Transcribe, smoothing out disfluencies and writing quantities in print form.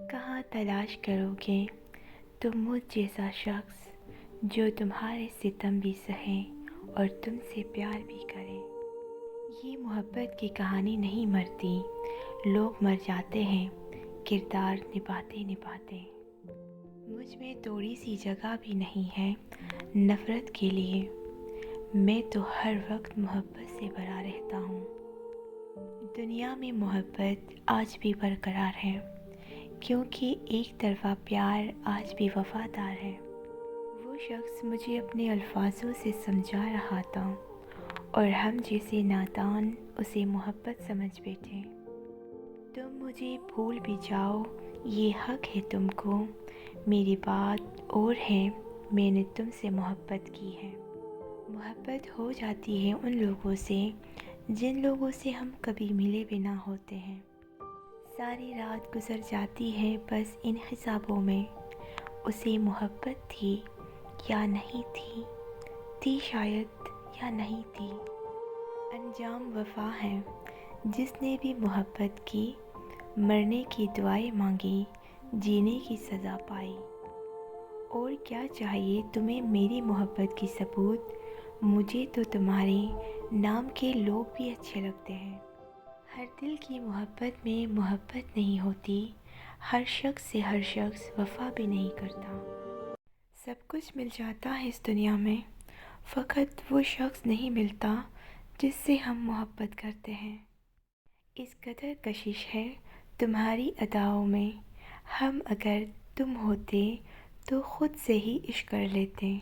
کہاں تلاش کرو گے تم مجھ جیسا شخص جو تمہارے ستم بھی سہے اور تم سے پیار بھی کرے۔ یہ محبت کی کہانی نہیں مرتی، لوگ مر جاتے ہیں کردار نبھاتے نبھاتے۔ مجھ میں تھوڑی سی جگہ بھی نہیں ہے نفرت کے لیے، میں تو ہر وقت محبت سے بھرا رہتا ہوں۔ دنیا میں محبت آج بھی برقرار ہے، کیونکہ ایک طرفہ پیار آج بھی وفادار ہے۔ وہ شخص مجھے اپنے الفاظوں سے سمجھا رہا تھا اور ہم جیسے نادان اسے محبت سمجھ بیٹھے۔ تم مجھے بھول بھی جاؤ یہ حق ہے تم کو، میری بات اور ہے، میں نے تم سے محبت کی ہے۔ محبت ہو جاتی ہے ان لوگوں سے جن لوگوں سے ہم کبھی ملے بھی نہ ہوتے ہیں۔ ساری رات گزر جاتی ہے بس ان حسابوں میں، اسے محبت تھی یا نہیں تھی، تھی شاید یا نہیں تھی۔ انجام وفا ہے، جس نے بھی محبت کی، مرنے کی دعائیں مانگی، جینے کی سزا پائی۔ اور کیا چاہیے تمہیں میری محبت کی ثبوت؟ مجھے تو تمہارے نام کے لوگ بھی اچھے لگتے ہیں۔ ہر دل کی محبت میں محبت نہیں ہوتی، ہر شخص سے ہر شخص وفا بھی نہیں کرتا۔ سب کچھ مل جاتا ہے اس دنیا میں، فقط وہ شخص نہیں ملتا جس سے ہم محبت کرتے ہیں۔ اس قدر کشش ہے تمہاری اداؤں میں، ہم اگر تم ہوتے تو خود سے ہی عشق کر لیتے۔